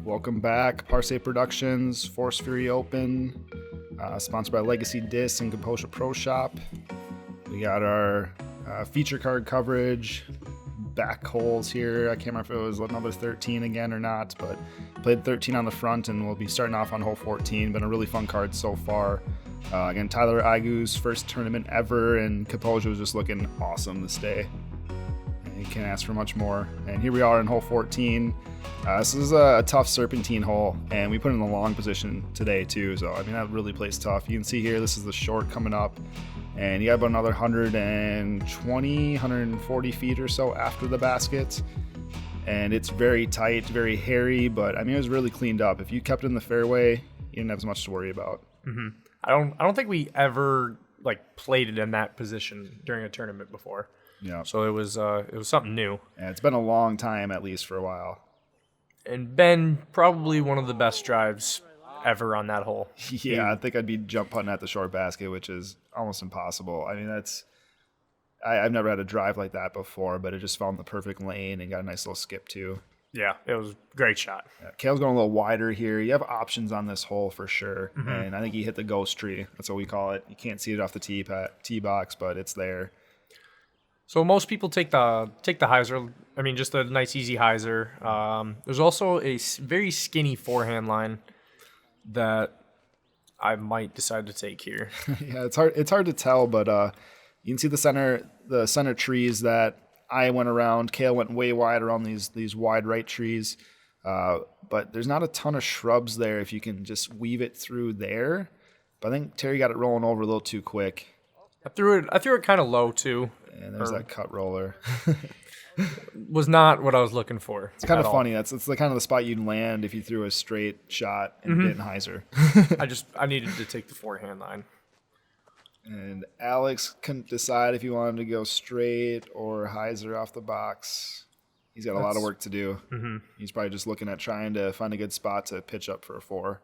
Welcome back, Parse Productions, Force Fury Open, sponsored by Legacy Disc and Kaposia Pro Shop. We got our feature card coverage, back holes here. I can't remember if it was another 13 again or not, but played 13 on the front, and we'll be starting off on hole 14. Been a really fun card so far. Again, Tylor Igou's first tournament ever, and Kaposia was just looking awesome this day. You can't ask for much more. And here we are in hole 14. This is a tough serpentine hole, and we put it in the long position today too, so I mean that really plays tough. You can see here, this is the short coming up, and you got about another 120, 140 feet or so after the basket, and it's very tight, very hairy, but I mean it was really cleaned up. If you kept it in the fairway, you didn't have as much to worry about. Mm-hmm. I don't think we ever played it in that position during a tournament before. Yeah. So it was something new. Yeah, it's been a long time, at least for a while. And Ben, probably one of the best drives ever on that hole. Yeah, I think I'd be jump putting at the short basket, which is almost impossible. I mean, I've never had a drive like that before, but it just found the perfect lane and got a nice little skip too. Yeah, it was a great shot. Yeah, Cale's going a little wider here. You have options on this hole for sure, Mm-hmm. and I think he hit the ghost tree. That's what we call it. You can't see it off the tee box, but it's there. So most people take the hyzer. I mean, just a nice easy hyzer. There's also a very skinny forehand line that I might decide to take here. Yeah, it's hard to tell, but you can see the center trees that I went around. Cale went way wide around these wide right trees, but there's not a ton of shrubs there if you can just weave it through there. But I think Terry got it rolling over a little too quick. I threw it kind of low too. And there's that cut roller. Was not what I was looking for. It's kind of funny. It's the kind of the spot you'd land if you threw a straight shot and Mm-hmm. didn't hyzer. I needed to take the forehand line. And Alex couldn't decide if he wanted to go straight or hyzer off the box. He's got a lot of work to do. Mm-hmm. He's probably just looking at trying to find a good spot to pitch up for a 4.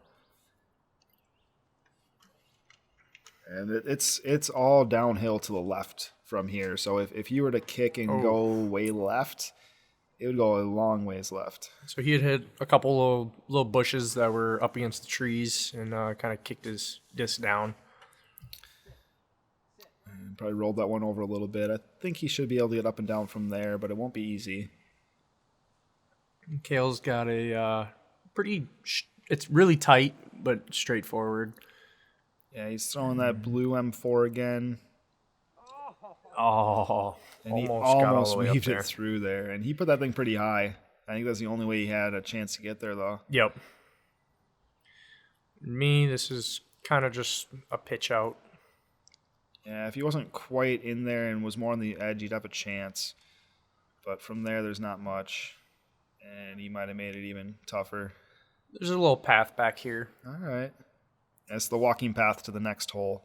And it's all downhill to the left from here. So if you were to kick and go way left, it would go a long ways left. So he had hit a couple of little bushes that were up against the trees and kind of kicked his disc down. And probably rolled that one over a little bit. I think he should be able to get up and down from there, but it won't be easy. Cale's got a it's really tight, but straightforward. Yeah, he's throwing that blue M4 again. Oh, And he almost weaved it through there. And he put that thing pretty high. I think that's the only way he had a chance to get there, though. Yep. Me, this is kind of just a pitch out. Yeah, if he wasn't quite in there and was more on the edge, he'd have a chance. But from there, there's not much. And he might have made it even tougher. There's a little path back here. All right. That's the walking path to the next hole.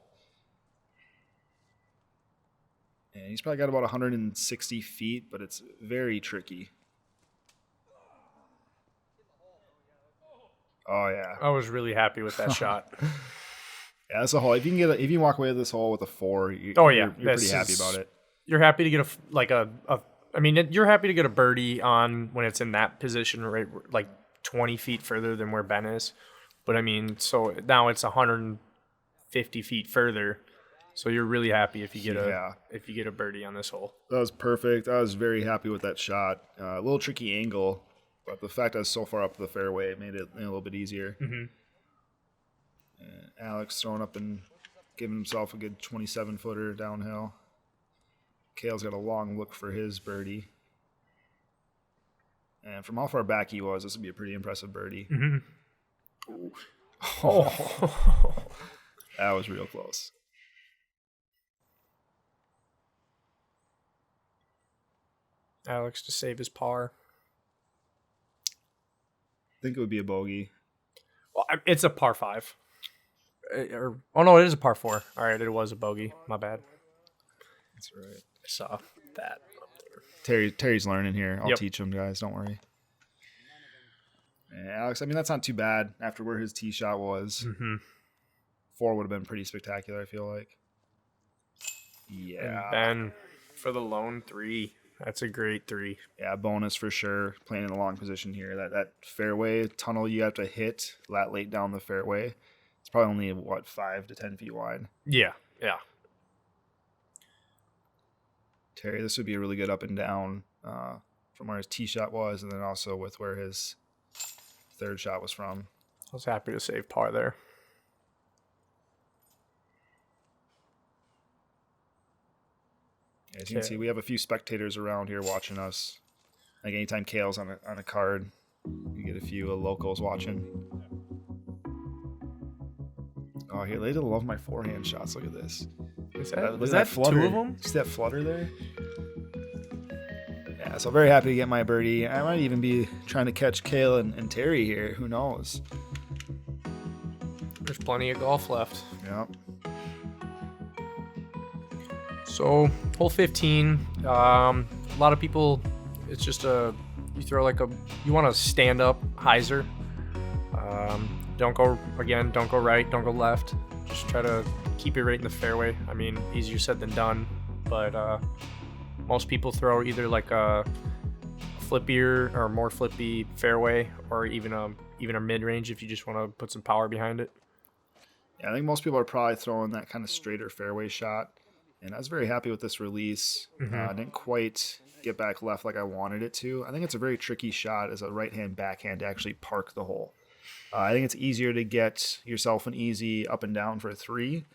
And he's probably got about 160 feet, but it's very tricky. Oh, yeah. I was really happy with that shot. Yeah, that's a hole. If you can walk away with this hole with a 4, you're pretty happy about it. You're happy to get you're happy to get a birdie on when it's in that position, right, 20 feet further than where Ben is. But I mean, so now it's 150 feet further. So you're really happy if you get a birdie on this hole. That was perfect. I was very happy with that shot. A little tricky angle, but the fact I was so far up the fairway made it a little bit easier. Mm-hmm. Alex throwing up and giving himself a good 27-footer downhill. Cale's got a long look for his birdie. And from how far back he was, this would be a pretty impressive birdie. Mm-hmm. Oh. That was real close. Alex to save his par. I think it would be a bogey. Well, it's a par 5. No, it is a par 4. All right, it was a bogey. My bad. That's right. I saw that up there. Terry's learning here. I'll Yep. teach him, guys. Don't worry. And Alex, I mean, that's not too bad after where his tee shot was. Mm-hmm. 4 would have been pretty spectacular, I feel like. Yeah. And Ben for the lone 3. That's a great 3. Yeah, bonus for sure. Playing in a long position here. That fairway tunnel you have to hit that late down the fairway. It's probably only 5 to 10 feet wide. Yeah. Terry, this would be a really good up and down from where his tee shot was, and then also with where his third shot was from. I was happy to save par there. As you can see, we have a few spectators around here watching us. Like anytime Cale's on a card, you get a few locals watching. Oh, here, they love my forehand shots. Look at this. Is Look that flutter. 2 of them? See that flutter there? Yeah, so very happy to get my birdie. I might even be trying to catch Cale and Terry here. Who knows? There's plenty of golf left. Yep. So, hole 15. A lot of people, it's just you throw you want to stand up hyzer. Don't go right, don't go left. Just try to keep it right in the fairway. I mean, easier said than done, but most people throw either like a flippier or more flippy fairway, or even a mid-range if you just want to put some power behind it. Yeah, I think most people are probably throwing that kind of straighter fairway shot, and I was very happy with this release. I didn't quite get back left like I wanted it to. I think it's a very tricky shot as a right-hand backhand to actually park the hole. I think it's easier to get yourself an easy up and down for a 3,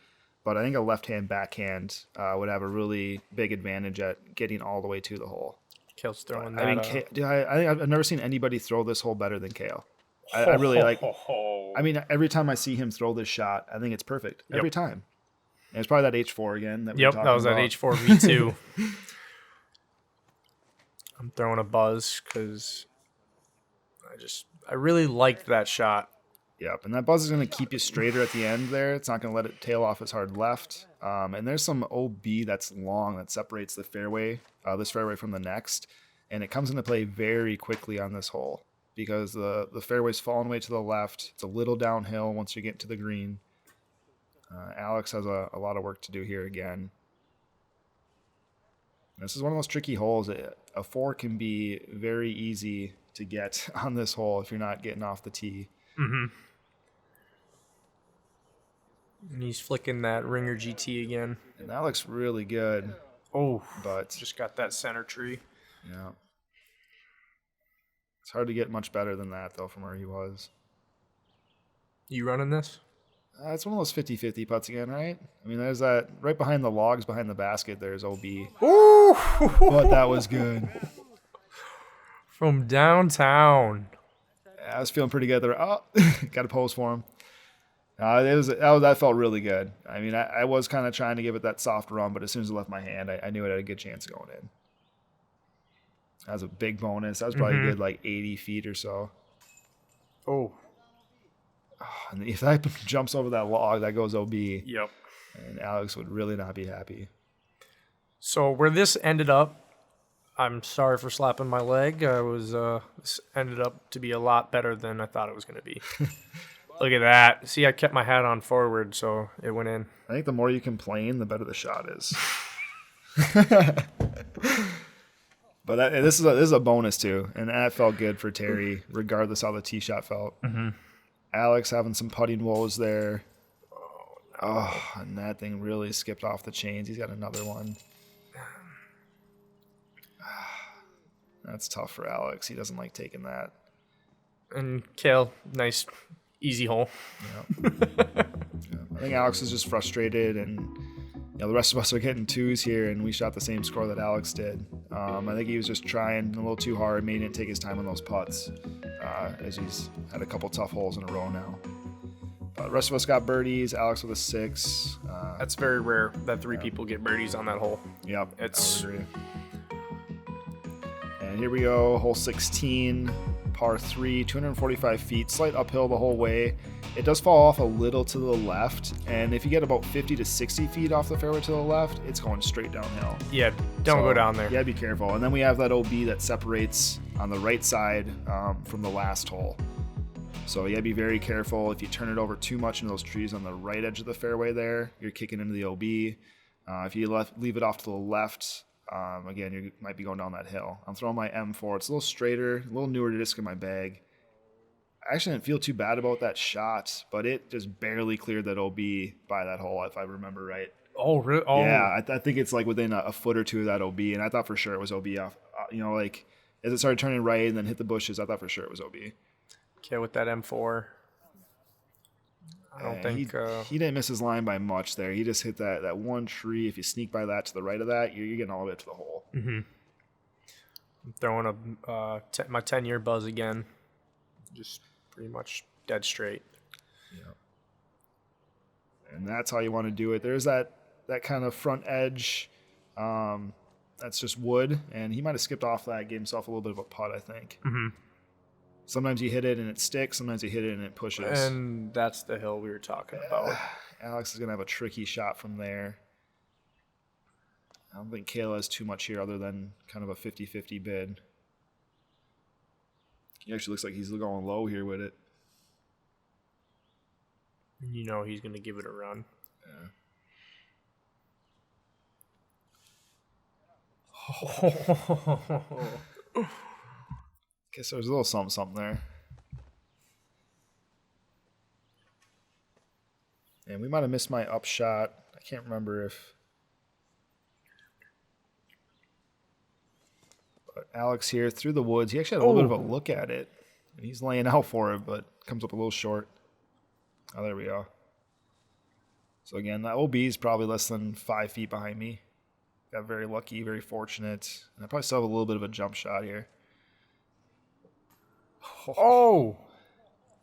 but I think a left-hand backhand would have a really big advantage at getting all the way to the hole. Cale's throwing that. I mean, I've never seen anybody throw this hole better than Cale. I really like. I mean, every time I see him throw this shot, I think it's perfect every time. And it's probably that H4 again. That that was that H4 V2. I'm throwing a buzz because I really liked that shot. Yep, and that buzz is going to keep you straighter at the end there. It's not going to let it tail off as hard left. And there's some OB that's long that separates the fairway, this fairway from the next. And it comes into play very quickly on this hole because the fairway's falling away to the left. It's a little downhill once you get to the green. Alex has a lot of work to do here again. This is one of those tricky holes. A 4 can be very easy to get on this hole if you're not getting off the tee. Mm-hmm. And he's flicking that Ringer GT again. And that looks really good. Oh, but just got that center tree. Yeah. It's hard to get much better than that, though, from where he was. You running this? It's one of those 50-50 putts again, right? I mean, there's that right behind the logs, behind the basket, there's OB. Ooh! But that was good. From downtown. I was feeling pretty good there. Oh, got a pose for him. That felt really good. I mean, I was kind of trying to give it that soft run, but as soon as it left my hand, I knew it had a good chance of going in. That was a big bonus. That was probably good, like 80 feet or so. Oh. And if that jumps over that log, that goes OB. Yep. And Alex would really not be happy. So where this ended up, I'm sorry for slapping my leg. This ended up to be a lot better than I thought it was going to be. Look at that. See, I kept my hat on forward, so it went in. I think the more you complain, the better the shot is. But this is a bonus, too. And that felt good for Terry, regardless how the tee shot felt. Mm-hmm. Alex having some putting woes there. Oh, and that thing really skipped off the chains. He's got another one. That's tough for Alex. He doesn't like taking that. And Cale, nice, easy hole. Yeah. I think Alex is just frustrated, and the rest of us are getting 2s here, and we shot the same score that Alex did. I think he was just trying a little too hard, maybe didn't take his time on those putts, as he's had a couple tough holes in a row now. The rest of us got birdies. Alex with a 6. That's very rare that 3 people get birdies on that hole. Yep, It's I would agree. And here we go, hole 16, par 3, 245 feet, slight uphill the whole way. It does fall off a little to the left, and if you get about 50 to 60 feet off the fairway to the left, it's going straight downhill. Yeah, don't go down there. Yeah, be careful. And then we have that OB that separates on the right side from the last hole. So yeah, be very careful. If you turn it over too much into those trees on the right edge of the fairway there, you're kicking into the OB. If you leave it off to the left, Again, you might be going down that hill. I'm throwing my M4. It's a little straighter, a little newer disc in my bag. I actually didn't feel too bad about that shot, but it just barely cleared that OB by that hole, if I remember right. Oh, really? Oh. Yeah, I think it's like within a foot or two of that OB, and I thought for sure it was OB off. Like as it started turning right and then hit the bushes, I thought for sure it was OB. Okay, with that M4. I don't think he didn't miss his line by much there. He just hit that one tree. If you sneak by that to the right of that, you're getting all the way up to the hole. Mm-hmm. I'm throwing my 10-year buzz again, just pretty much dead straight. Yeah. And that's how you want to do it. There's that kind of front edge. That's just wood, and he might have skipped off that, gave himself a little bit of a putt, I think. Mm-hmm. Sometimes you hit it and it sticks. Sometimes you hit it and it pushes. And that's the hill we were talking about. Alex is going to have a tricky shot from there. I don't think Cale has too much here other than kind of a 50-50 bid. He actually looks like he's going low here with it. You know he's going to give it a run. Yeah. Guess there's a little something there. And we might have missed my upshot. I can't remember if... But Alex here through the woods. He actually had a little bit of a look at it. And he's laying out for it, but comes up a little short. Oh, there we go. So again, that OB is probably less than 5 feet behind me. Got very lucky, very fortunate. And I probably still have a little bit of a jump shot here. Oh!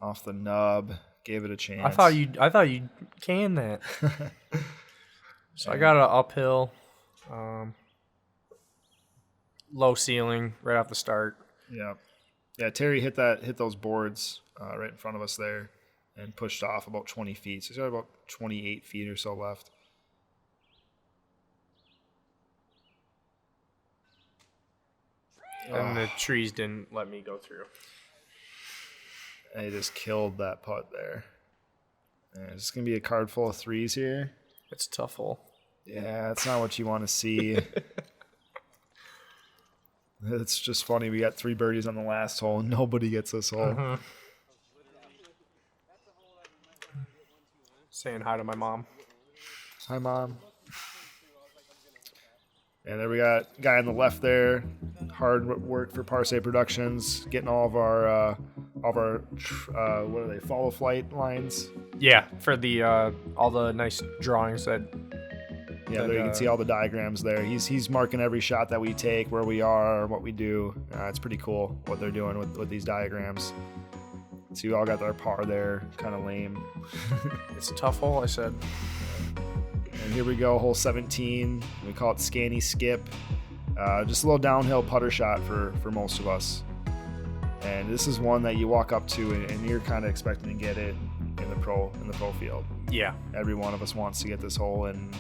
Off the nub. Gave it a chance. I thought you canned that. So I got an uphill, low ceiling right off the start. Yeah. Yeah, Terry hit those boards right in front of us there and pushed off about 20 feet. So he's got about 28 feet or so left. And the trees didn't let me go through. I just killed that putt there. Yeah, it's going to be a card full of threes here. It's a tough hole. Yeah, that's not what you want to see. It's just funny. We got 3 birdies on the last hole, and nobody gets this hole. Uh-huh. Saying hi to my mom. Hi, Mom. And there we got a guy on the left there. Hard work for Parse Productions, getting all of our what are they, follow flight lines? Yeah, for the all the nice drawings that. Yeah, there you can see all the diagrams there. He's marking every shot that we take, where we are, what we do. It's pretty cool what they're doing with these diagrams. So we all got our par there, kind of lame. It's a tough hole, I said. And here we go, hole 17. We call it Scanny Skip. Just a little downhill putter shot for most of us. And this is one that you walk up to and you're kind of expecting to get it in the pro field. Yeah. Every one of us wants to get this hole and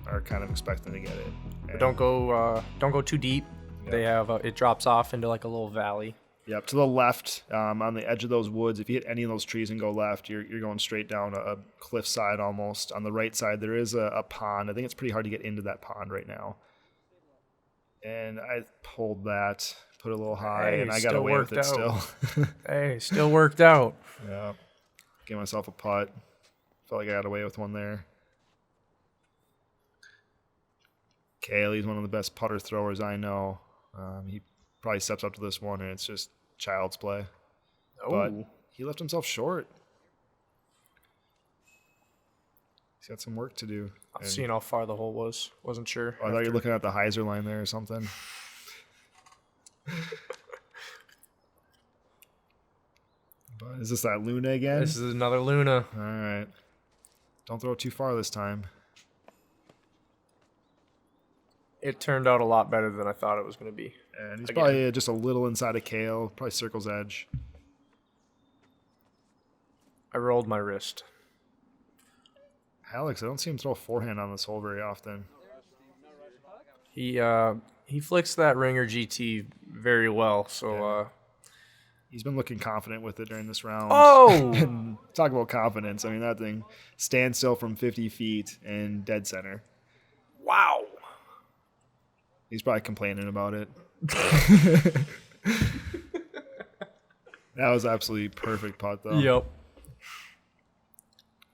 are kind of expecting to get it. But don't go too deep. Yep. They have it drops off into like a little valley. Yep, to the left, on the edge of those woods, if you hit any of those trees and go left, you're going straight down a cliffside almost. On the right side, there is a pond. I think it's pretty hard to get into that pond right now. And I pulled that, put it a little high, and I got away with it still. Hey, still worked out. Yeah, gave myself a putt. Felt like I got away with one there. Cale, he's one of the best putter throwers I know. He probably steps up to this one, and it's just child's play. Oh. But he left himself short. He's got some work to do. I was seeing how far the hole was. Wasn't sure. I thought you were looking at the hyzer line there or something. But is this that Luna again? This is another Luna. All right. Don't throw it too far this time. It turned out a lot better than I thought it was going to be. And he's probably just a little inside of Cale, probably circle's edge. I rolled my wrist. Alex, I don't see him throw a forehand on this hole very often. He flicks that Ringer GT very well, so he's been looking confident with it during this round. Oh! And talk about confidence. I mean, that thing stands still from 50 feet and dead center. Wow. He's probably complaining about it. That was absolutely perfect putt, though. Yep.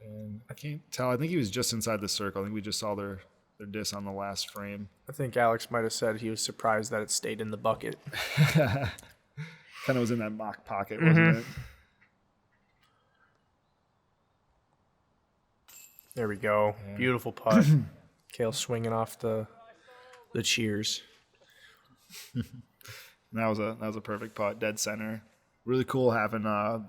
And I can't tell. I think he was just inside the circle. I think we just saw their disc on the last frame. I think Alex might have said he was surprised that it stayed in the bucket. Kind of was in that mock pocket, wasn't it? There we go. Yeah. Beautiful putt. Cale swinging off the cheers. That was a perfect putt, dead center. Really cool having the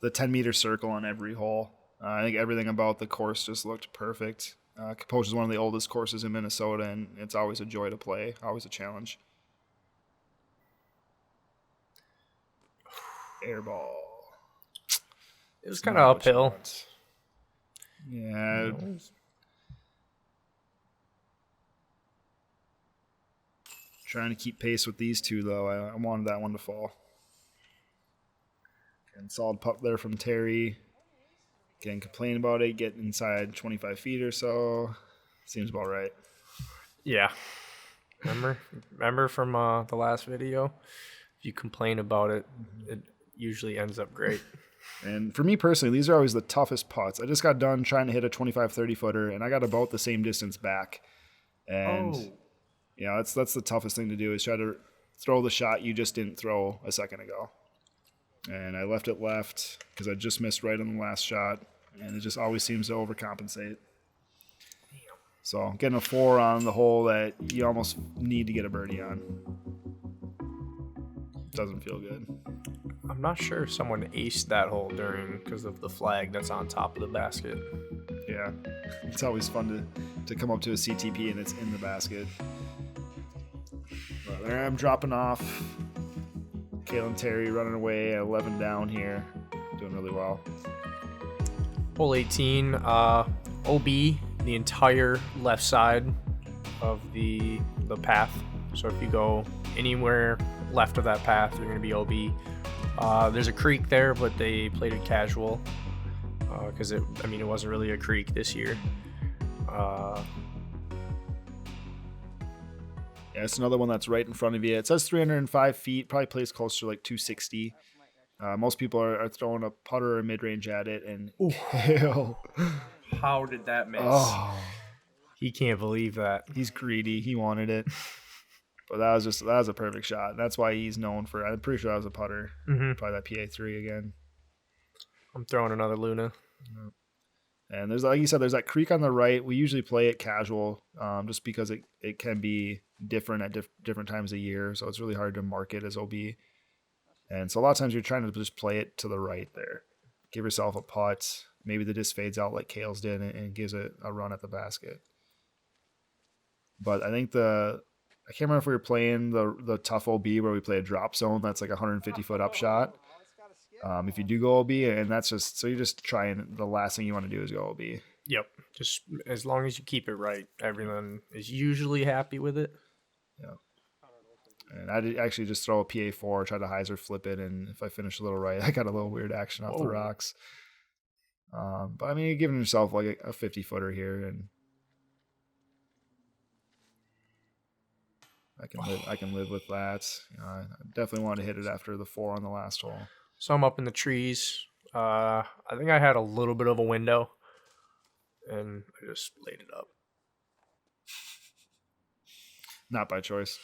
10-meter circle on every hole. I think everything about the course just looked perfect. Kaposia is one of the oldest courses in Minnesota, and it's always a joy to play, always a challenge. Air ball. It was kind of uphill. Yeah. Trying to keep pace with these two, though. I wanted that one to fall. And solid putt there from Terry. Again, complain about it, get inside 25 feet or so. Seems about right. Yeah. Remember from the last video? If you complain about it, it usually ends up great. And for me personally, these are always the toughest putts. I just got done trying to hit a 25, 30-footer, and I got about the same distance back. And, that's the toughest thing to do is try to throw the shot you just didn't throw a second ago. And I left it left because I just missed right on the last shot, and it just always seems to overcompensate. So getting a 4 on the hole that you almost need to get a birdie on doesn't feel good. I'm not sure if someone aced that hole because of the flag that's on top of the basket. Yeah, it's always fun to come up to a CTP and it's in the basket. But there I'm dropping off. Cale and Terry running away at 11 down here. Doing really well. Hole 18, OB, the entire left side of the path. So if you go anywhere left of that path, you're going to be OB. There's a creek there, but they played it casual because it wasn't really a creek this year. Yeah, it's another one that's right in front of you. It says 305 feet, probably plays closer to like 260. Most people are throwing a putter or mid-range at it, and how did that miss? Oh, he can't believe that. He's greedy. He wanted it, but that was a perfect shot. That's why he's known for. I'm pretty sure that was a putter. Mm-hmm. Probably that PA3 again. I'm throwing another Luna. Yep. And there's, like you said, there's that creek on the right. We usually play it casual, just because it can be different at different times of year. So it's really hard to mark it as OB. And so a lot of times you're trying to just play it to the right there. Give yourself a putt. Maybe the disc fades out like Cale's did and gives it a run at the basket. But I think I can't remember if we were playing the tough OB where we play a drop zone. That's like a 150-foot up shot. If you do go OB, and that's just, so you're just trying, the last thing you want to do is go OB. Yep. Just as long as you keep it right, everyone is usually happy with it. Yeah. And I did actually just throw a PA4, try to hyzer flip it, and if I finish a little right, I got a little weird action off the rocks. But I mean, you're giving yourself like a 50-footer here, and I can live with that. I definitely wanted to hit it after the 4 on the last hole. So I'm up in the trees. I think I had a little bit of a window, and I just laid it up. Not by choice.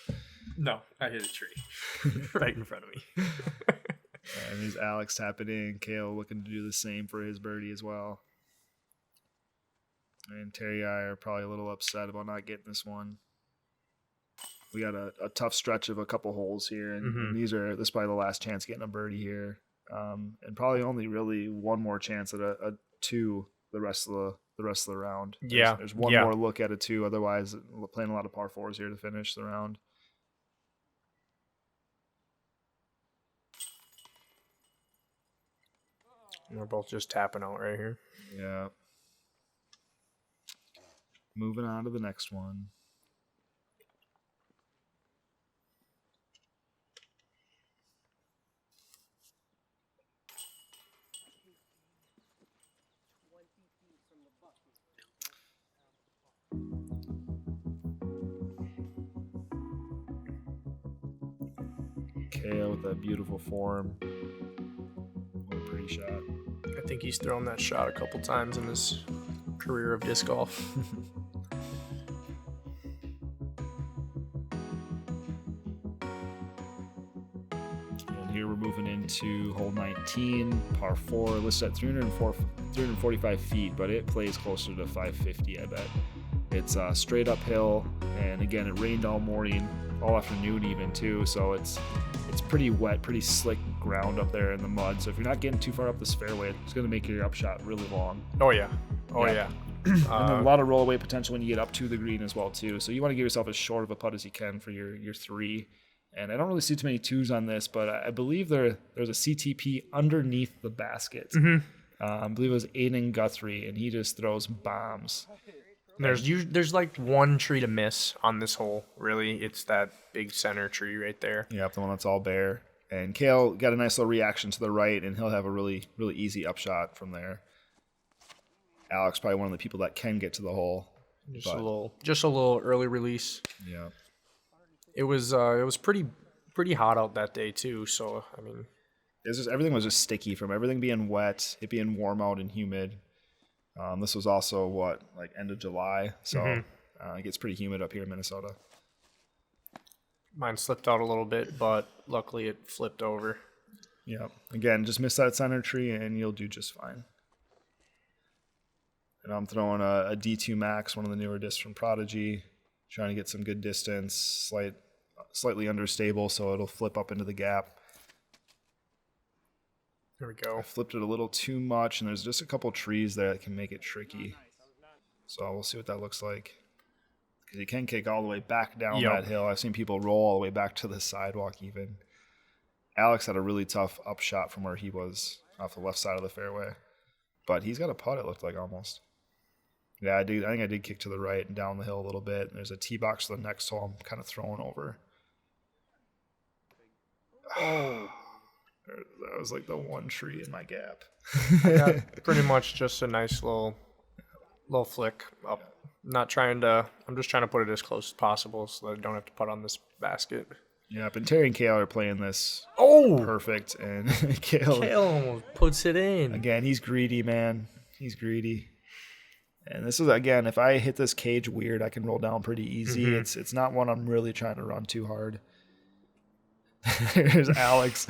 No, I hit a tree right in front of me. And there's Alex tapping in. Cale looking to do the same for his birdie as well. And Terry and I are probably a little upset about not getting this one. We got a tough stretch of a couple holes here, and this is probably the last chance getting a birdie here, and probably only really one more chance at a 2 the rest of the round. There's one more look at a 2. Otherwise, we're playing a lot of par 4s here to finish the round. We're both just tapping out right here. Yeah. Moving on to the next one. Cale with a beautiful form. What a pretty shot. I think he's thrown that shot a couple times in his career of disc golf. And here we're moving into hole 19, par 4, listed at 345 feet, but it plays closer to 550, I bet. It's straight uphill, and again, it rained all morning, all afternoon even too, so it's pretty wet, pretty slick ground up there in the mud. So if you're not getting too far up this fairway, it's going to make your upshot really long. Oh yeah. And then a lot of rollaway potential when you get up to the green as well too. So you want to give yourself as short of a putt as you can for your 3. And I don't really see too many 2s on this, but I believe there's a CTP underneath the basket. I believe it was Aiden Guthrie, and he just throws bombs. There's like one tree to miss on this hole, really. It's that big center tree right there. Yep, the one that's all bare. And Cale got a nice little reaction to the right, and he'll have a really, really easy upshot from there. Alex, probably one of the people that can get to the hole. Just a little early release. Yeah. It was pretty hot out that day too, so I mean everything was just sticky from everything being wet, it being warm out and humid. This was also end of July, so it gets pretty humid up here in Minnesota. Mine slipped out a little bit, but luckily it flipped over. Yeah. Again, just miss that center tree and you'll do just fine. And I'm throwing a D2 Max, one of the newer discs from Prodigy, trying to get some good distance, slightly understable, so it'll flip up into the gap. There we go. I flipped it a little too much, and there's just a couple trees there that can make it tricky. So we'll see what that looks like. Because you can kick all the way back down that hill. I've seen people roll all the way back to the sidewalk even. Alex had a really tough upshot from where he was off the left side of the fairway. But he's got a putt, it looked like, almost. Yeah, I think I did kick to the right and down the hill a little bit. There's a tee box to the next hole I'm kind of throwing over. Oh. That was like the one tree in my gap. I got pretty much just a nice little flick up. I'm just trying to put it as close as possible so that I don't have to putt on this basket. Yep, and Terry and Cale are playing this perfect, and Cale almost puts it in. Again, he's greedy, man. He's greedy. And this is, again, if I hit this cage weird, I can roll down pretty easy. It's not one I'm really trying to run too hard. There's Alex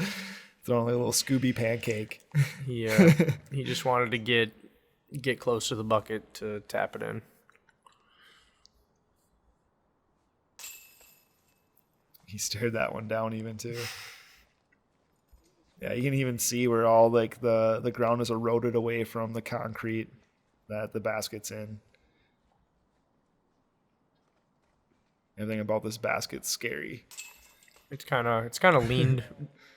throwing a little Scooby pancake. Yeah, he just wanted to get close to the bucket to tap it in. He stared that one down even too. Yeah, you can even see where all like the ground is eroded away from the concrete that the basket's in. Everything about this basket's scary. It's kind of leaned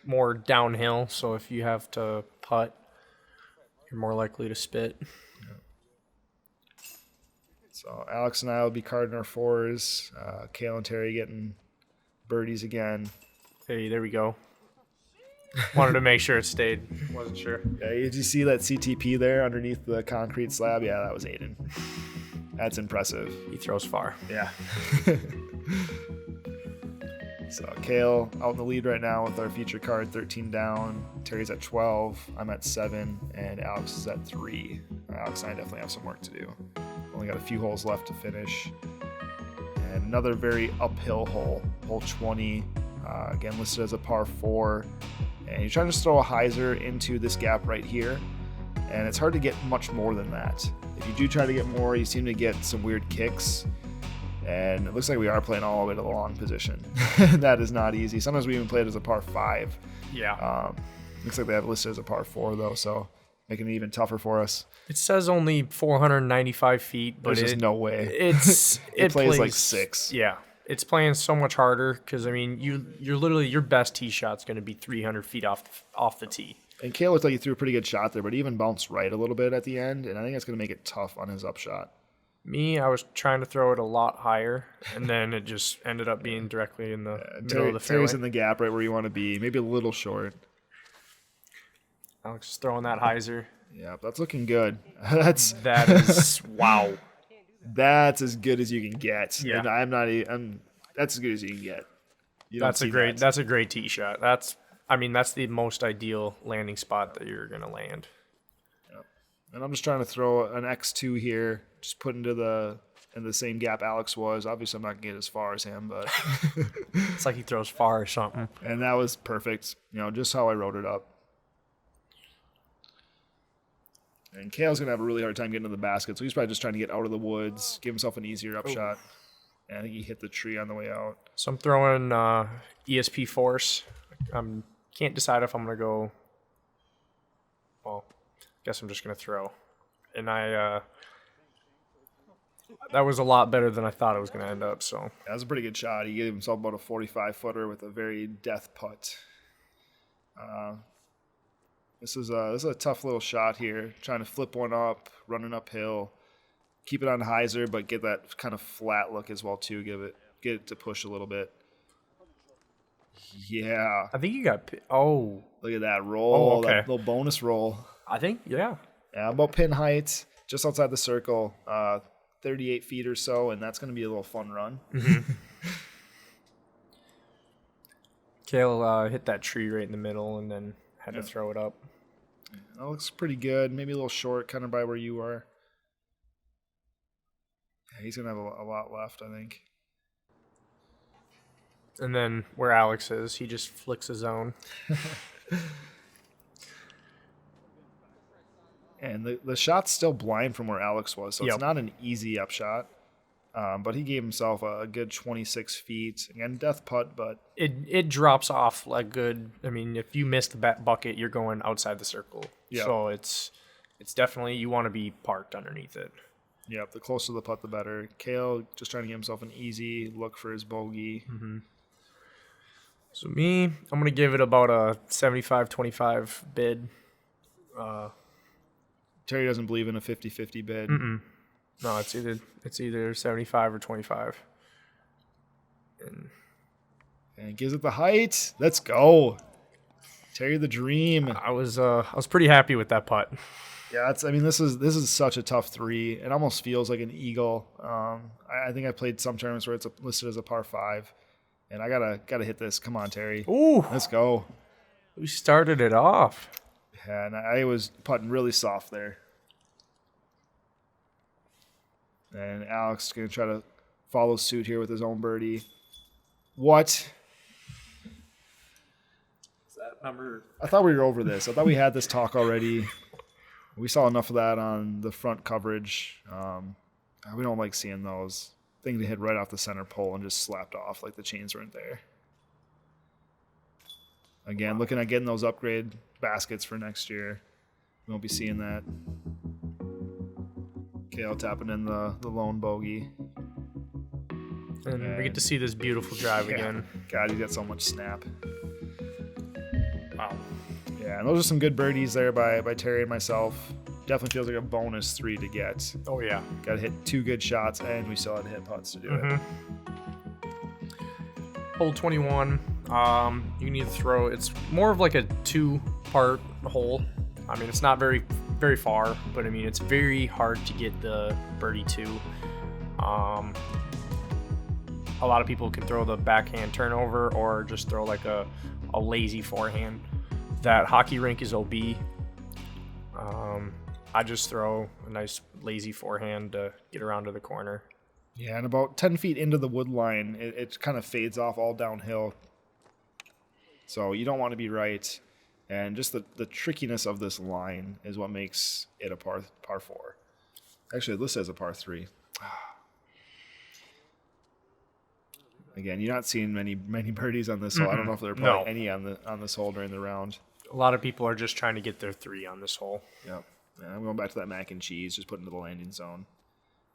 more downhill, so if you have to putt, you're more likely to spit. Yeah. So Alex and I will be carding our 4s. Cale and Terry getting birdies again. Hey, there we go. Wanted to make sure it stayed. Wasn't sure. Yeah, did you see that CTP there underneath the concrete slab? Yeah, that was Aiden. That's impressive. He throws far. Yeah. So Cale out in the lead right now with our feature card, 13 down. Terry's at 12. I'm at 7, and Alex is at 3. Alex and I definitely have some work to do. Only got a few holes left to finish. And another very uphill hole, hole 20. Again, listed as a par 4. And you're trying to just throw a hyzer into this gap right here. And it's hard to get much more than that. If you do try to get more, you seem to get some weird kicks. And it looks like we are playing all the way to the long position. That is not easy. Sometimes we even play it as a par 5. Yeah. Looks like they have it listed as a par 4, though, so making it even tougher for us. It says only 495 feet, but there's just no way. It plays like 6. Yeah. It's playing so much harder because, I mean, you're literally, your best tee shot's going to be 300 feet off the tee. And Cale looked like he threw a pretty good shot there, but he even bounced right a little bit at the end, and I think that's going to make it tough on his upshot. Me, I was trying to throw it a lot higher, and then it just ended up being directly in the middle of the fairway. Terry's in the gap right where you want to be, maybe a little short. Alex is throwing that hyzer. Yeah, that's looking good. That is wow. That's as good as you can get. Yeah. And that's as good as you can get. You don't see that. That's a great tee shot. That's the most ideal landing spot that you're gonna land. Yep. And I'm just trying to throw an X2 here, just put in the same gap Alex was. Obviously, I'm not gonna get as far as him, but it's like he throws far or something. And that was perfect. Just how I wrote it up. And Cale's going to have a really hard time getting to the basket, so he's probably just trying to get out of the woods, give himself an easier upshot. And I think he hit the tree on the way out. So I'm throwing ESP Force. Can't decide if I'm going to go... Well, I guess I'm just going to throw. And that was a lot better than I thought it was going to end up. So that was a pretty good shot. He gave himself about a 45-footer with a very death putt. This is a tough little shot here. Trying to flip one up, running uphill, keep it on hyzer, but get that kind of flat look as well too. Get it to push a little bit. Yeah. I think you got. Oh, look at that roll. Oh, okay. That little bonus roll. I think yeah. Yeah, about pin height, just outside the circle, 38 feet or so, and that's going to be a little fun run. Mm-hmm. Cale hit that tree right in the middle, and then had to throw it up. That looks pretty good. Maybe a little short, kind of by where you are. Yeah, he's going to have a lot left, I think. And then where Alex is, he just flicks his own. And the shot's still blind from where Alex was, so It's not an easy upshot. But he gave himself a good 26 feet. Again, death putt, but... It drops off like good... I mean, if you miss the bucket, you're going outside the circle. Yep. So it's definitely... You want to be parked underneath it. Yep, the closer the putt, the better. Cale just trying to give himself an easy look for his bogey. Mm-hmm. So me, I'm going to give it about a 75-25 bid. Terry doesn't believe in a 50-50 bid. Mm-mm. No, it's either 75 or 25. And gives it the height. Let's go. Terry the Dream. I was pretty happy with that putt. Yeah, this is such a tough three. It almost feels like an eagle. I think I played some tournaments where it's listed as a par 5. And I gotta hit this. Come on, Terry. Ooh. Let's go. We started it off. Yeah, and I was putting really soft there. And Alex is going to try to follow suit here with his own birdie. What? Is that number? I thought we were over this. I thought we had this talk already. We saw enough of that on the front coverage. We don't like seeing those. Thing to hit right off the center pole and just slapped off like the chains weren't there. Again, looking at getting those upgrade baskets for next year. We won't be seeing that. Cale tapping in the lone bogey. And we get to see this beautiful drive again. God, he's got so much snap. Wow. Yeah, and those are some good birdies there by Terry and myself. Definitely feels like a bonus 3 to get. Oh, yeah. Got to hit 2 good shots, and we still had to hit putts to do it. Hole 21. You need to throw. It's more of like a 2-part hole. I mean, it's not very, very far, but I mean, it's very hard to get the birdie to. A lot of people can throw the backhand turnover or just throw like a lazy forehand. That hockey rink is OB. I just throw a nice lazy forehand to get around to the corner. Yeah, and about 10 feet into the wood line, it kind of fades off all downhill. So you don't want to be right. And just the trickiness of this line is what makes it a par 4. Actually, this says a par 3. Again, you're not seeing many birdies on this hole. I don't know if there are probably any on this hole during the round. A lot of people are just trying to get their 3 on this hole. Yep. And I'm going back to that mac and cheese, just put into the landing zone.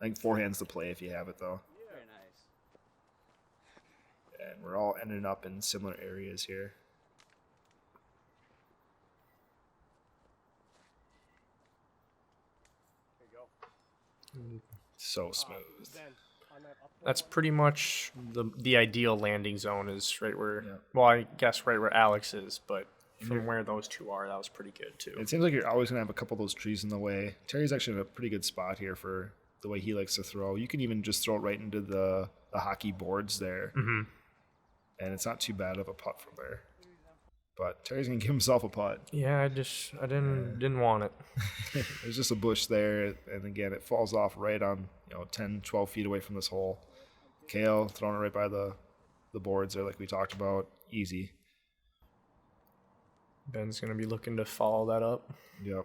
I think forehand's the play if you have it, though. Very nice. And we're all ending up in similar areas here. There you go. So smooth. That's pretty much the ideal landing zone is right where, well, I guess right where Alex is, but from where those two are, that was pretty good too. It seems like you're always going to have a couple of those trees in the way. Terry's actually in a pretty good spot here for the way he likes to throw. You can even just throw it right into the hockey boards there. Mm-hmm. and it's not too bad of a putt from there. But Terry's gonna give himself a putt. Yeah, I didn't want it. There's just a bush there, and again, it falls off right on 10, 12 feet away from this hole. Cale throwing it right by the boards there, like we talked about. Easy. Ben's gonna be looking to follow that up. Yep.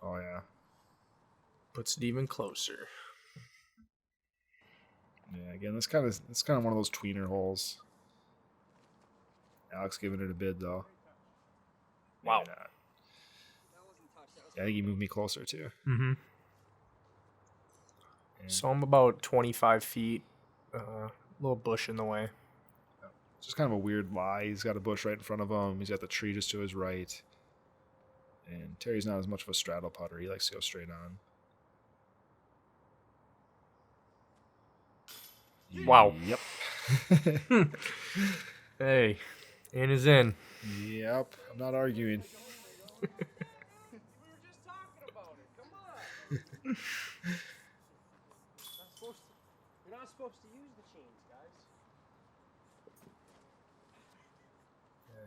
Oh yeah. Puts it even closer. Yeah. Again, it's kind of one of those tweener holes. Alex giving it a bid though. Wow. Maybe not. Yeah, I think he moved me closer too. Mm-hmm. And So I'm about 25 feet. Little bush in the way. it's just kind of a weird lie. He's got a bush right in front of him. He's got the tree just to his right. And Terry's not as much of a straddle putter. He likes to go straight on. Wow. Yep. Hey, in is in. Yep. I'm not arguing. We were just talking about it. Come on. You're not supposed to use the chains, guys.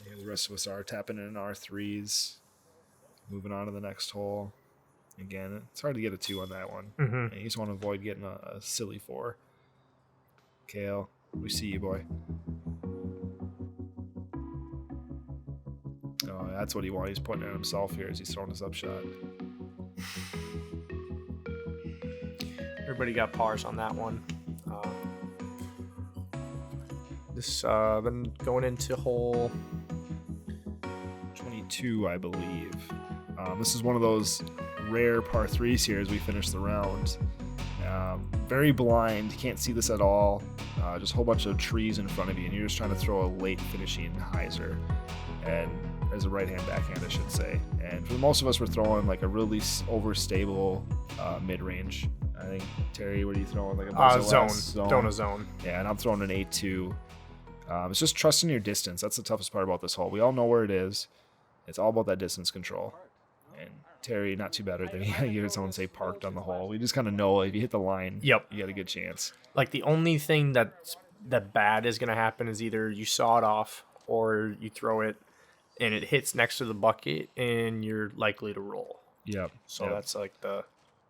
Yeah, the rest of us are tapping in R3s. Moving on to the next hole. Again, it's hard to get a 2 on that one. Mm-hmm. You just want to avoid getting a silly 4. Cale, we see you, boy. Oh, that's what he wanted. He's putting it on himself here as he's throwing his up shot. Everybody got pars on that one. Then going into hole 22, I believe. This is one of those rare par 3s here as we finish the round. Very blind. You can't see this at all. Just a whole bunch of trees in front of you, and you're just trying to throw a late finishing hyzer. And as a right-hand backhand, I should say. And for most of us, we're throwing like a really overstable mid-range. I think, Terry, what are you throwing? Like a zone. Donut zone. Yeah, and I'm throwing an 8-2. It's just trusting your distance. That's the toughest part about this hole. We all know where it is. It's all about that distance control. And Terry, not too better than you hear someone say parked on the hole. We just kind of know if you hit the line, Yep. you got a good chance. Like the only thing that bad is going to happen is either you saw it off or you throw it and it hits next to the bucket and you're likely to roll. Yep. So Yep. that's like the...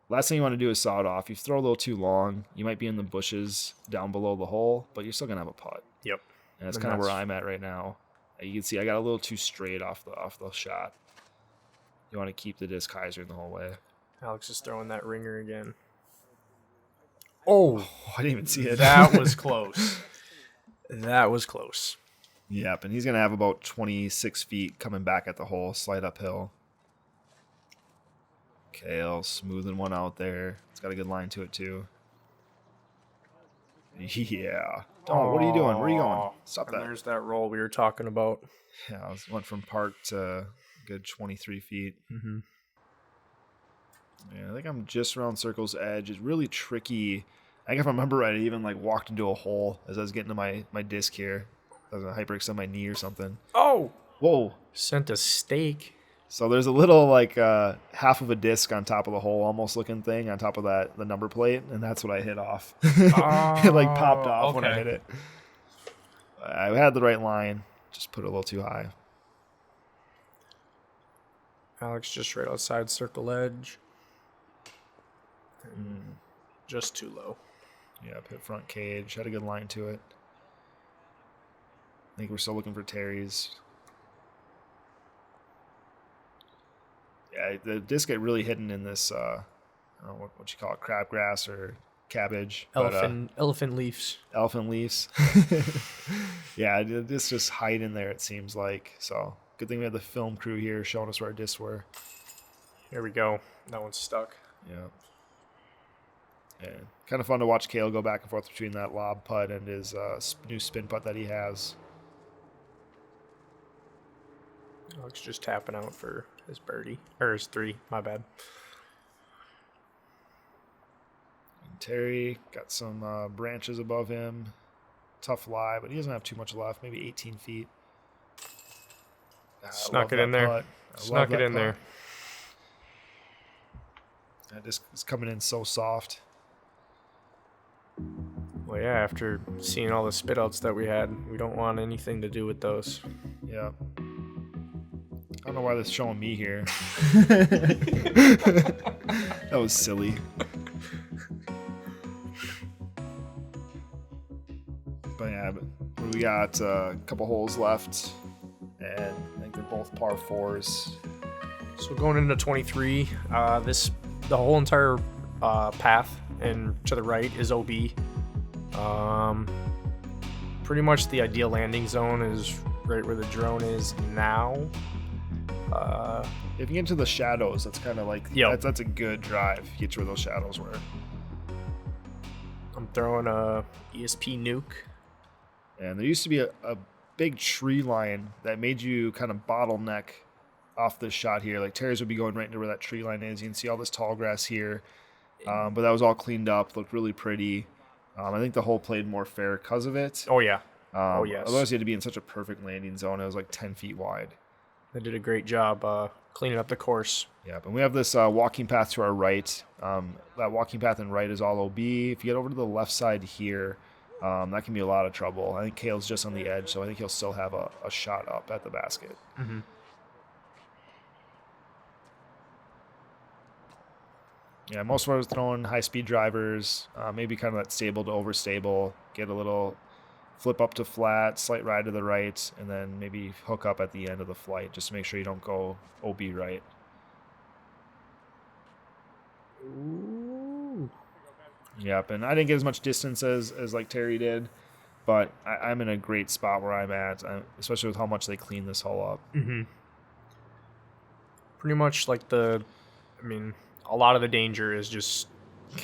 Last thing you want to do is saw it off. If you throw a little too long, you might be in the bushes down below the hole, but you're still going to have a putt. Yep. And that's And kind of where that's- I'm at right now. You can see I got a little too straight off the shot. You want to keep the disc hyzer the whole way. Alex is throwing that ringer again. Oh, I didn't even see it. That was close. That was close. Yep, and he's going to have about 26 feet coming back at the hole, slight uphill. Cale smoothing one out there. It's got a good line to it, too. Yeah. Oh, what are you doing? Where are you going? Stop And that. there's that roll we were talking about. Yeah, I went from park to a good 23 feet. Mm-hmm. Yeah, I think I'm just around circle's edge. It's really tricky. I think if I remember right, I even like walked into a hole as I was getting to my disc here. I was going to hyperextend my knee or something. Oh! Whoa. Sent a stake. So there's a little like half of a disc on top of the hole almost looking thing on top of the number plate, and that's what I hit off. It like popped off when I okay. hit it. I had the right line, just put it a little too high. Alex just right outside circle edge. Just too low. Yeah, hit front cage, had a good line to it. I think we're still looking for Terry's. Yeah, the disc get really hidden in this, I don't know what you call it, crabgrass or cabbage. Elephant leaves. Elephant leaves. Yeah, this just hide in there, it seems like. So good thing we have the film crew here showing us where our discs were. Here we go. That one's stuck. Yeah. And kind of fun to watch Cale go back and forth between that lob putt and his new spin putt that he has. Alex just tapping out for his birdie. Or his 3, my bad. And Terry got some branches above him. Tough lie, but he doesn't have too much left. Maybe 18 feet. Snuck it in there. Snuck it in there. That disc is coming in so soft. Well, yeah, after seeing all the spit outs that we had, we don't want anything to do with those. Yeah. I don't know why they're showing me here. That was silly. But yeah, we got a couple holes left, and I think they're both par 4s. So going into 23, the whole entire path and to the right is OB. Pretty much the ideal landing zone is right where the drone is now. If you get into the shadows, that's kind of like that's a good drive. Get to where those shadows were. I'm throwing a ESP nuke. And there used to be a big tree line that made you kind of bottleneck off this shot here. Like Terry's would be going right into where that tree line is. You can see all this tall grass here. But that was all cleaned up, looked really pretty. I think the hole played more fair because of it. Oh, yeah. Yes. Otherwise, you had to be in such a perfect landing zone. It was like 10 feet wide. They did a great job cleaning up the course. Yeah, and we have this walking path to our right. That walking path and right is all OB. If you get over to the left side here, that can be a lot of trouble. I think Cale's just on the edge, so I think he'll still have a shot up at the basket. Mm-hmm. Yeah, most of us throwing high-speed drivers, maybe kind of that stable to overstable, get a little flip up to flat, slight ride to the right, and then maybe hook up at the end of the flight just to make sure you don't go OB right. Ooh. Yep, and I didn't get as much distance as like Terry did, but I'm in a great spot where I'm at, especially with how much they clean this hole up. Mm-hmm. Pretty much like a lot of the danger is just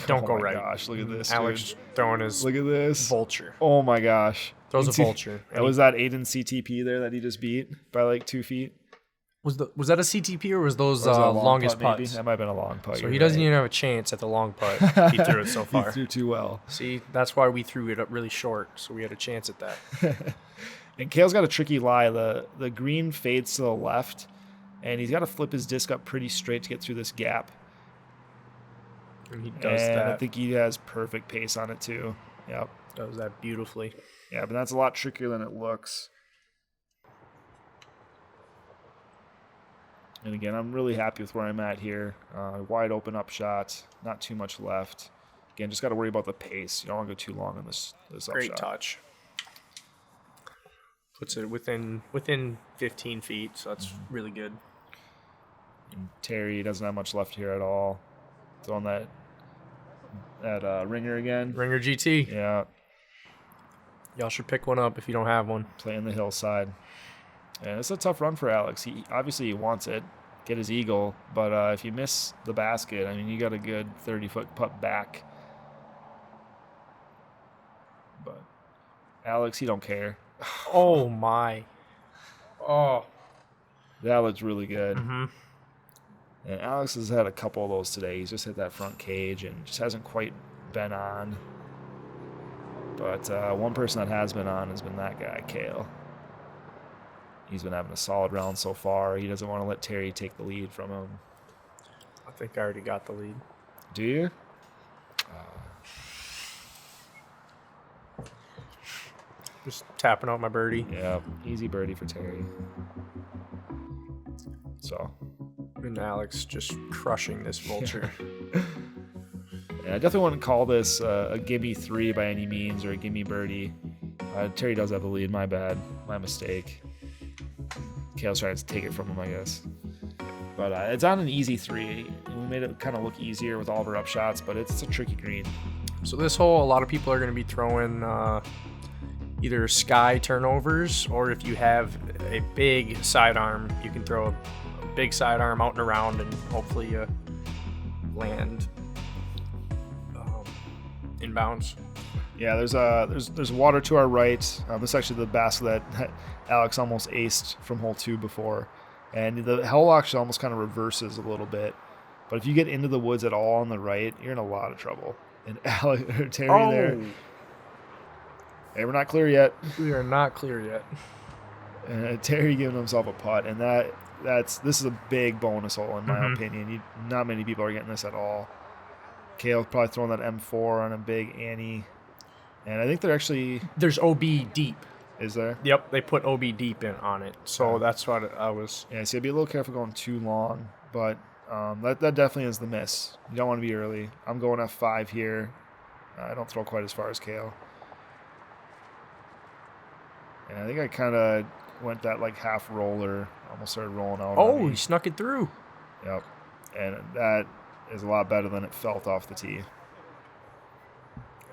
don't go right. Oh my gosh, look at this. Alex dude. Throwing his look at this vulture. Oh my gosh. Throws a vulture. Was that Aiden CTP there that he just beat by like 2 feet? Was that a CTP or was those that a long longest putt, putts? That might have been a long putt. So he doesn't even have a chance at the long putt. He threw it so far. He threw too well. See, that's why we threw it up really short, so we had a chance at that. And Cale's got a tricky lie. The green fades to the left, and he's got to flip his disc up pretty straight to get through this gap. And he does that. I think he has perfect pace on it too. Yep. Does that beautifully. Yeah, but that's a lot trickier than it looks. And again, I'm really happy with where I'm at here. Wide open up shot, not too much left. Again, just got to worry about the pace. You don't want to go too long on this up Great shot. touch. Puts it within 15 feet, so that's really good. And Terry doesn't have much left here at all. Throwing that ringer again. Ringer GT. Yeah. Y'all should pick one up if you don't have one. Playing the hillside. And it's a tough run for Alex. He obviously wants it, get his eagle, but if you miss the basket, I mean, you got a good 30-foot putt back. But Alex, he don't care. Oh my! Oh, That looks really good. mm-hmm. And Alex has had a couple of those today. He's just hit that front cage and just hasn't quite been on. But one person that has been on has been that guy, Cale. He's been having a solid round so far. He doesn't want to let Terry take the lead from him. I think I already got the lead. Do you? Just tapping out my birdie. Yeah, easy birdie for Terry. So. And Alex just crushing this vulture. Yeah, I definitely wouldn't call this a gimme 3 by any means or a gimme birdie. Terry does have the lead. My bad. My mistake. Cale's trying to take it from him, I guess. But it's on an easy 3. We made it kind of look easier with all of our up shots, but it's a tricky green. So this hole, a lot of people are going to be throwing either sky turnovers, or if you have a big sidearm, you can throw a big sidearm out and around, and hopefully you land inbounds. Yeah, there's water to our right. This is actually the basket that Alex almost aced from hole 2 before. And the hole actually almost kind of reverses a little bit. But if you get into the woods at all on the right, you're in a lot of trouble. And Terry there. Hey, we're not clear yet. We are not clear yet. Terry giving himself a putt. And this is a big bonus hole in my opinion. Not many people are getting this at all. Cale probably throwing that M4 on a big Annie. And I think they're actually... There's OB deep. Is there? Yep, they put OB deep in on it. So that's what I was... Yeah, so be a little careful going too long. But that definitely is the miss. You don't want to be early. I'm going F5 here. I don't throw quite as far as Cale. And I think I kind of went that like half roller. Almost started rolling out. Oh, he snuck it through. Yep. And that is a lot better than it felt off the tee.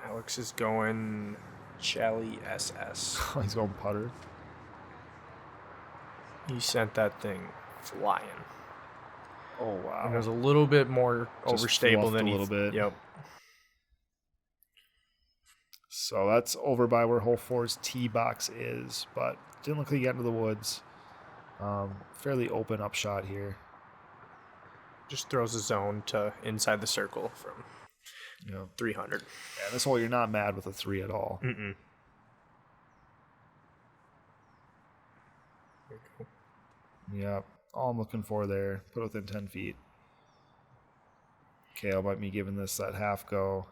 Alex is going Cale SS. He's going putter. He sent that thing flying. Oh, wow. And it was a little bit more Just overstable than a little bit. Yep. So that's over by where hole 4's tee box is, but didn't look like he got into the woods. Fairly open up shot here. Just throws a zone to inside the circle from 300. Yeah, this hole you're not mad with a 3 at all. Mm-mm. Yeah, all I'm looking for there. Put it within 10 feet. Cale might be giving this that half go.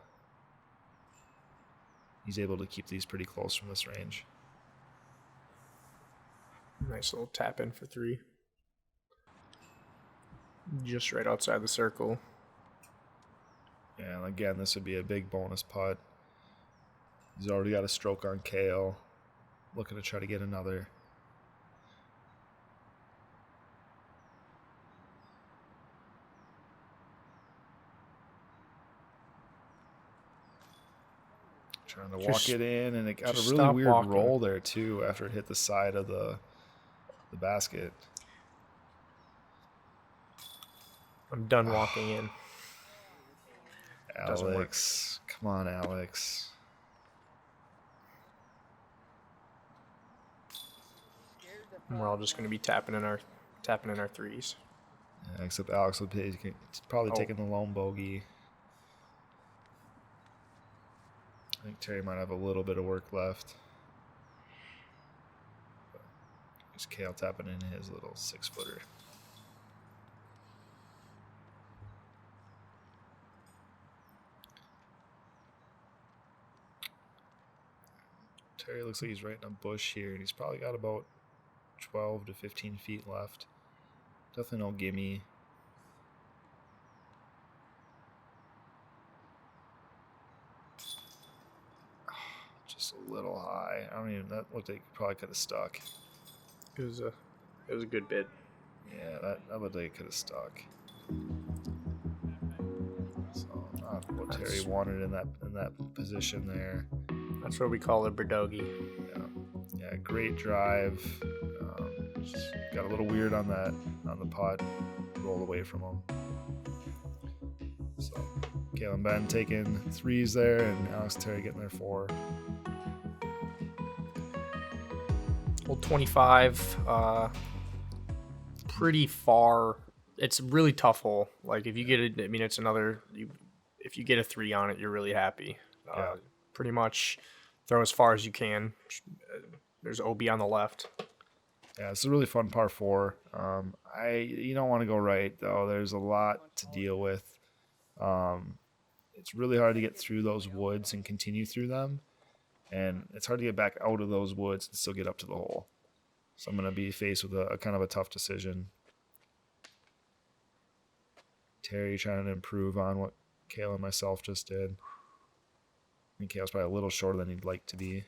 He's able to keep these pretty close from this range. Nice little tap in for 3. Just right outside the circle. Yeah, and again, this would be a big bonus putt. He's already got a stroke on Cale. Looking to try to get another. Trying to walk it in, and it got a really weird roll there too after it hit the side of the basket. I'm done walking in. Alex, come on, Alex. And we're all just going to be tapping in our 3s. Yeah, except Alex will be probably taking the lone bogey. I think Terry might have a little bit of work left. Just Cale tapping in his little 6-footer. Terry looks like he's right in a bush here, and he's probably got about 12 to 15 feet left. Definitely no gimme. Just a little high. I don't even. That looked like it probably could have stuck. It was a good bid. Yeah, that looked like it could have stuck. So not what Terry wanted in that position there. That's what we call a birdogey. Yeah, great drive. Just got a little weird on the putt. Rolled away from him. So Cale and Ben taking 3s there, and Alex and Terry getting their 4. Hole 25, pretty far. It's a really tough hole. Like if you get it, I mean, it's another. If you get a 3 on it, you're really happy. Pretty much throw as far as you can. There's OB on the left. Yeah, it's a really fun par 4. You don't want to go right though. There's a lot to deal with. It's really hard to get through those woods and continue through them. And it's hard to get back out of those woods and still get up to the hole. So I'm going to be faced with a kind of a tough decision. Terry trying to improve on what Cale and myself just did. I think Cale's probably a little shorter than he'd like to be.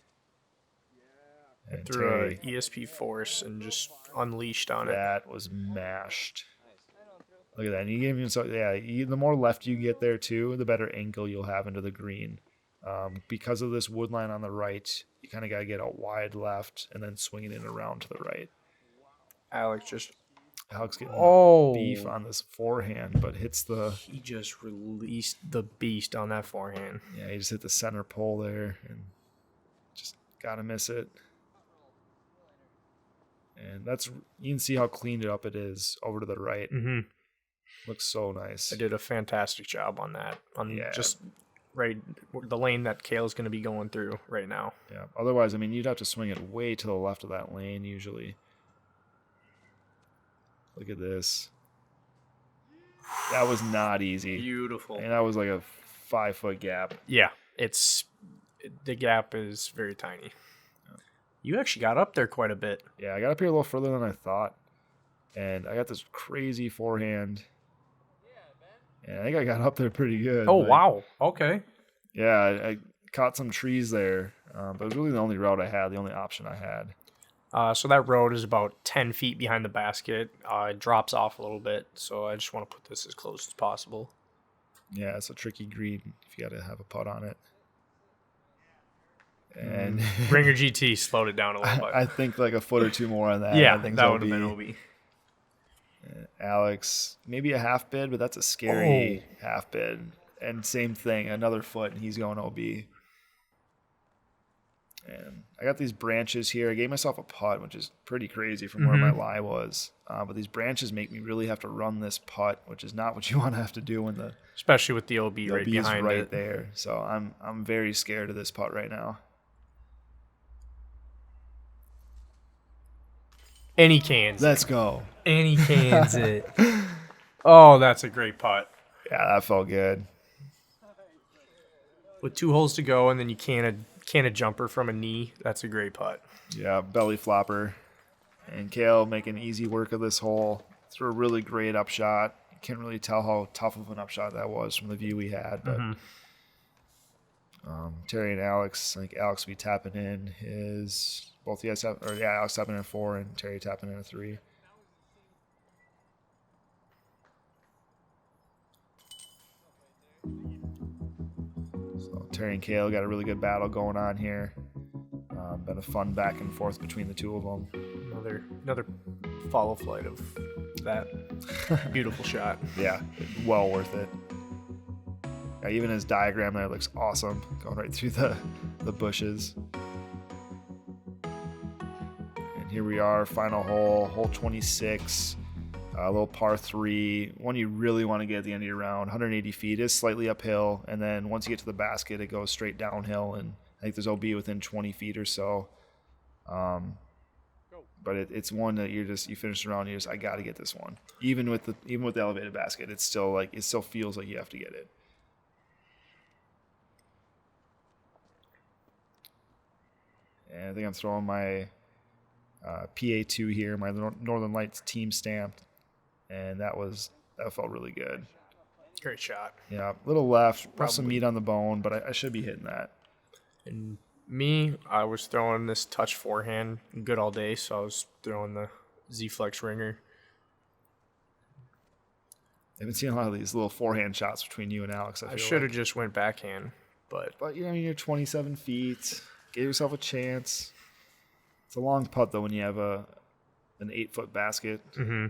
And threw an ESP force and just unleashed on it. That was mashed. Look at that. And you gave him the more left you get there too, the better angle you'll have into the green. Because of this wood line on the right, you kind of got to get out wide left and then swing it in around to the right. Alex getting beef on this forehand, but hits the... He just released the beast on that forehand. Yeah, he just hit the center pole there and just got to miss it. And you can see how cleaned up it is over to the right. Mm-hmm. Looks so nice. I did a fantastic job on that. Just right the lane that Cale's going to be going through right now. Yeah. Otherwise, I mean, you'd have to swing it way to the left of that lane usually. Look at this. That was not easy. Beautiful. And that was like a 5-foot gap. Yeah, it's the gap is very tiny. You actually got up there quite a bit. Yeah, I got up here a little further than I thought. And I got this crazy forehand. And I think I got up there pretty good. Oh, wow. Okay. Yeah, I caught some trees there. But it was really the only route I had, the only option I had. So that road is about 10 feet behind the basket. It drops off a little bit, so I just want to put this as close as possible. Yeah, it's a tricky green if you got to have a putt on it. And Ringer GT slowed it down a little bit. I think like a foot or two more on that. Yeah, I think that would have been OB. Alex, maybe a half bid, but that's a scary half bid. And same thing, another foot, and he's going OB. And I got these branches here. I gave myself a putt, which is pretty crazy from where my lie was. But these branches make me really have to run this putt, which is not what you want to have to do when the especially with the OB right OB is behind right it. there. So I'm very scared of this putt right now. And he cans. Let's go. And he cans it. Oh, that's a great putt. Yeah, that felt good. With 2 holes to go, and then you can a jumper from a knee. That's a great putt. Yeah, belly flopper. And Cale making easy work of this hole. Threw a really great upshot. You can't really tell how tough of an upshot that was from the view we had. But Terry and Alex, I think Alex will be tapping in his both. Alex tapping in a 4 and Terry tapping in a 3. So Terry and Cale got a really good battle going on here. Been a fun back and forth between the two of them. Another follow flight of that beautiful shot. Yeah, well worth it. Yeah, even his diagram there looks awesome, going right through the bushes. And here we are, final hole, hole 26. A little par 3, one you really want to get at the end of your round. 180 feet is slightly uphill, and then once you get to the basket, it goes straight downhill, and I think there's OB within 20 feet or so. But it's one that you finish the round, I got to get this one. Even with the elevated basket, it still feels like you have to get it. And I think I'm throwing my PA2 here, my Northern Lights team stamped. And that felt really good. Great shot. Yeah, a little left, probably some meat on the bone, but I should be hitting that. And me, I was throwing this touch forehand good all day, so I was throwing the Z-Flex ringer. I've been seeing a lot of these little forehand shots between you and Alex. I should have just went backhand, but you're 27 feet. Give yourself a chance. It's a long putt though when you have an 8-foot basket. Mm-hmm.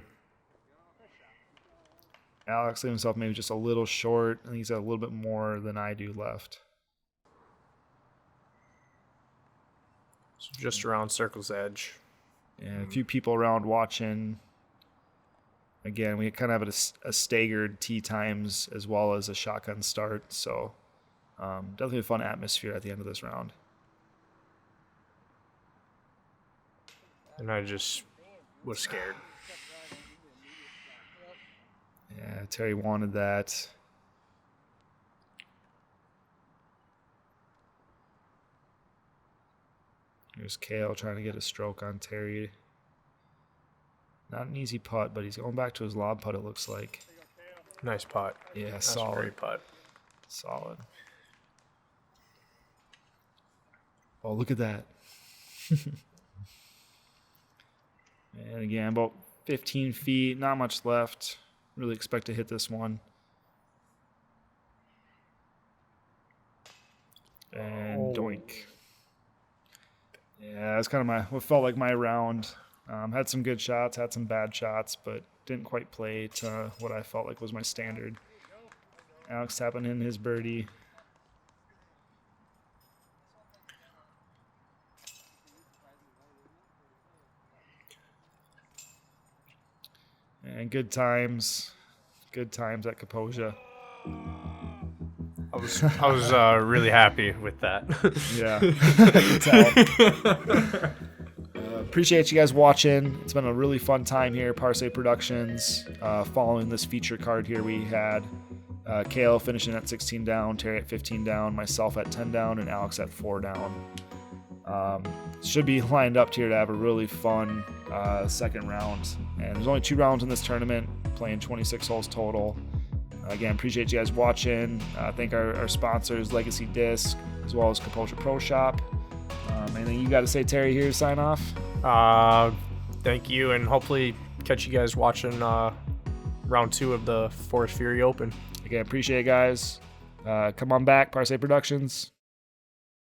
Alex leaving himself maybe just a little short. I think he's got a little bit more than I do left. So just around circle's edge. And a few people around watching. Again, we kind of have a staggered tee times as well as a shotgun start. So definitely a fun atmosphere at the end of this round. And I just was scared. Yeah, Terry wanted that. Here's Cale trying to get a stroke on Terry. Not an easy putt, but he's going back to his lob putt, it looks like. Nice putt. Yeah, That's solid. a great putt. Solid. Oh, look at that. And again, about 15 feet, not much left. Really expect to hit this one. And doink. Yeah, that's kind of what felt like my round. Had some good shots, had some bad shots, but didn't quite play to what I felt like was my standard. Alex tapping in his birdie. And good times at Kaposia. I was really happy with that. Yeah, I can tell. Appreciate you guys watching. It's been a really fun time here, Parse Productions, following this feature card here we had. Cale finishing at 16 down, Terry at 15 down, myself at 10 down, and Alex at 4 down. Should be lined up here to have a really fun second round. And there's only 2 rounds in this tournament, playing 26 holes total. Again, appreciate you guys watching. Thank our sponsors, Legacy Disc, as well as Kaposia Pro Shop. Anything you got to say, Terry, here to sign off? Thank you, and hopefully catch you guys watching round 2 of the Forest Fury Open. Again, appreciate it, guys. Come on back, Parse Productions.